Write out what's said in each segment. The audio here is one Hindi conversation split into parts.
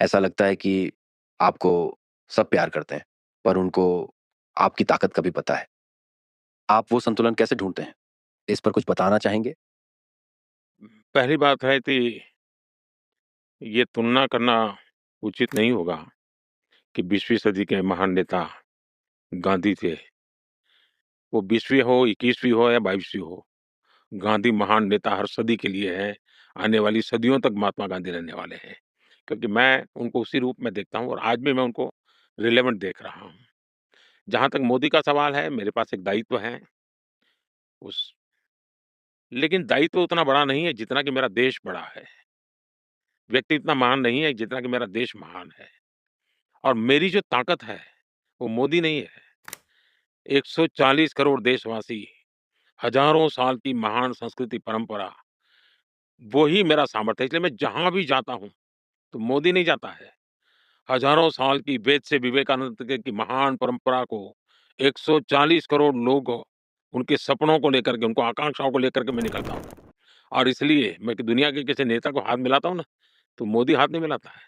ऐसा लगता है कि आपको सब प्यार करते हैं, पर उनको आपकी ताकत का भी पता है। आप वो संतुलन कैसे ढूँढते हैं? इस पर कुछ बताना चाहेंगे? पहली बात है कि ये तुलना करना उचित नहीं होगा कि 20वीं सदी के महान नेता गांधी थे। वो 20वीं हो, 21वीं हो या 22वीं हो, गांधी महान नेता हर सदी के लिए हैं। आने वाली सदियों तक महात्मा गांधी रहने वाले हैं। क्योंकि मैं उनको उसी रूप में देखता हूँ और आज भी मैं उनको रिलेवेंट देख रहा हूँ। जहाँ तक मोदी का सवाल है, मेरे पास एक दायित्व है। उस लेकिन दायित्व उतना बड़ा नहीं है जितना कि मेरा देश बड़ा है। व्यक्ति इतना महान नहीं है जितना कि मेरा देश महान है। और मेरी जो ताकत है, वो मोदी नहीं है। 140 करोड़ देशवासी, हजारों साल की महान संस्कृति परंपरा, वो ही मेरा सामर्थ्य है। इसलिए मैं जहाँ भी जाता हूँ, तो मोदी नहीं जाता है। हजारों साल की वेद से विवेकानंद तक की महान परंपरा को 140 करोड़ लोग उनके सपनों को लेकर के, उनको आकांक्षाओं को लेकर के मैं निकलता हूँ। और इसलिए मैं कि दुनिया के किसी नेता को हाथ मिलाता हूँ ना, तो मोदी हाथ नहीं मिलाता है।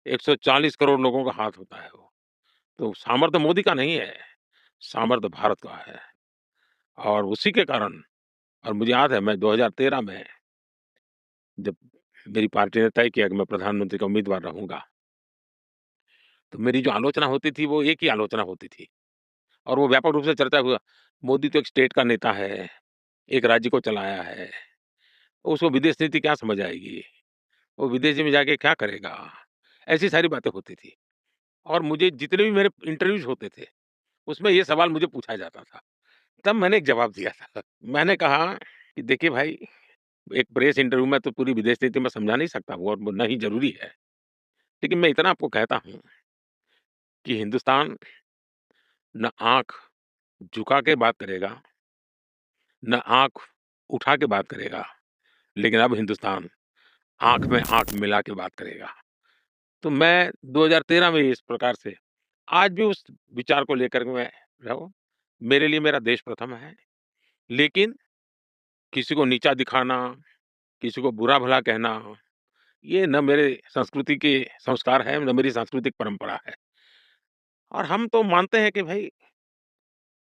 140 करोड़ लोगों का हाथ होता है वो। तो सामर्थ्य मोदी का नहीं है, सामर्थ्य भारत का है। और उसी के कारण और मुझे याद है मैं 2013 में जब मेरी पार्टी ने तय किया कि मैं प्रधानमंत्री का उम्मीदवार रहूँगा, तो मेरी जो आलोचना होती थी वो एक ही आलोचना होती थी और वो व्यापक रूप से चर्चा हुआ, मोदी तो एक स्टेट का नेता है, एक राज्य को चलाया है, उसको विदेश नीति क्या समझ आएगी? वो विदेश में जाके क्या करेगा? ऐसी सारी बातें होती थी और मुझे जितने भी मेरे इंटरव्यूज़ होते थे, उसमें ये सवाल मुझे पूछा जाता था। तब मैंने एक जवाब दिया था। मैंने कहा कि देखिए भाई, एक प्रेस इंटरव्यू में तो पूरी विदेश नीति मैं समझा नहीं सकता हूँ और वो ना ही ज़रूरी है। लेकिन मैं इतना आपको कहता हूँ कि हिंदुस्तान न आँख झुका के बात करेगा, न आँख उठा के बात करेगा, लेकिन अब हिंदुस्तान आँख में आँख मिला के बात करेगा। तो मैं 2013 में इस प्रकार से आज भी उस विचार को लेकर के मैं रहा हूँ। मेरे लिए मेरा देश प्रथम है, लेकिन किसी को नीचा दिखाना, किसी को बुरा-भला कहना, ये न मेरे संस्कृति के संस्कार है, न मेरी सांस्कृतिक परंपरा है। और हम तो मानते हैं कि भई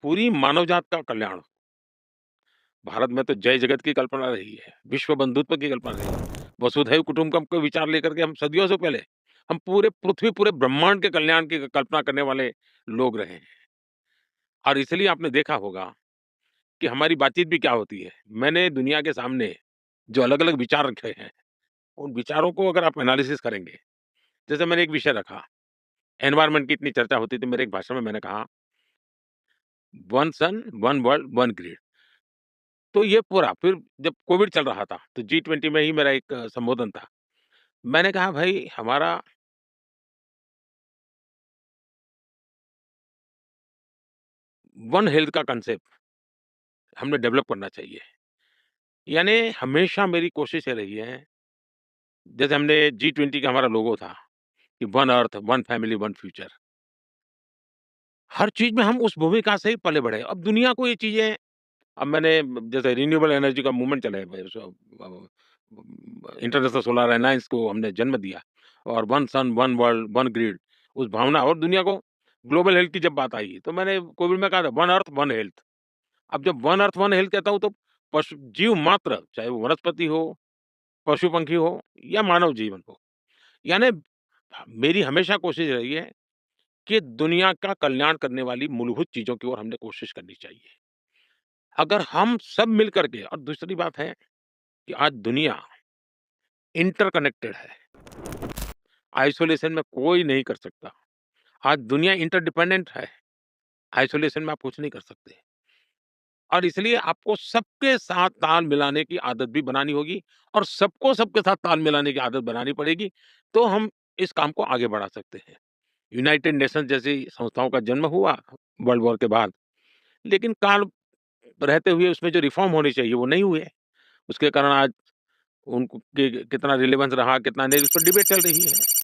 पूरी मानव जात का कल्याण हो। भारत में तो जय जगत की कल्पना रही है, विश्व बंधुत्व की कल्पना रही है। वसुधैव कुटुंबकम के विचार लेकर के हम सदियों से पहले हम पूरे पृथ्वी, पूरे ब्रह्मांड के कल्याण की कल्पना करने वाले लोग रहे हैं। और इसलिए आपने देखा होगा कि हमारी बातचीत भी क्या होती है। मैंने दुनिया के सामने जो अलग-अलग विचार रखे हैं, उन विचारों को अगर आप एनालिसिस करेंगे, जैसे मैंने एक विषय रखा, एनवायरनमेंट की इतनी चर्चा होती थी, मेरे एक भाषण में मैंने कहा, वन सन, वन वर्ल्ड, वन ग्रिड। तो ये पूरा फिर जब कोविड चल रहा था, तो G20 में ही मेरा एक संबोधन था। मैंने कहा भाई हमारा वन हेल्थ का कांसेप्ट हमने डेवलप करना चाहिए। यानी हमेशा मेरी कोशिश ये रही है, जैसे हमने G20 का हमारा लोगो था कि one earth, one family, one future. हर चीज़ में हम उस भूमिका से ही पले बढ़े। अब दुनिया को ये चीज़ें अब मैंने जैसे रिन्यूएबल एनर्जी का मूवमेंट चला है इंटरनेशनल सोलर अलायंस को हमने जन्म दिया और वन सन, वन वर्ल्ड, वन ग्रिड उस भावना और दुनिया को ग्लोबल हेल्थ की जब बात आई, तो मैंने कोविड में कहा था वन अर्थ, वन हेल्थ। अब जब वन अर्थ, वन हेल्थ कहता हूँ तो पशु जीव मात्र, चाहे वो वनस्पति हो, पशु-पंखी हो या मानव जीवन हो। यानी मेरी हमेशा कोशिश रही है कि दुनिया का कल्याण करने वाली मूलभूत चीज़ों की ओर हमने कोशिश करनी चाहिए। अगर हम सब मिल कर के और दूसरी बात है कि आज दुनिया इंटरकनेक्टेड है, आइसोलेशन में कोई नहीं कर सकता। आज दुनिया इंटरडिपेंडेंट है, आइसोलेशन में आप कुछ नहीं कर सकते। और इसलिए आपको सबके साथ ताल मिलाने की आदत भी बनानी होगी और सबको सबके साथ ताल मिलाने की आदत बनानी पड़ेगी, तो हम इस काम को आगे बढ़ा सकते हैं। यूनाइटेड नेशंस जैसी संस्थाओं का जन्म हुआ वर्ल्ड वॉर के बाद, लेकिन काल रहते हुए उसमें जो रिफ़ॉर्म होने चाहिए वो नहीं हुए। उसके कारण आज उनको कितना रिलेवेंस रहा, कितना नहीं, उस पर डिबेट चल रही है।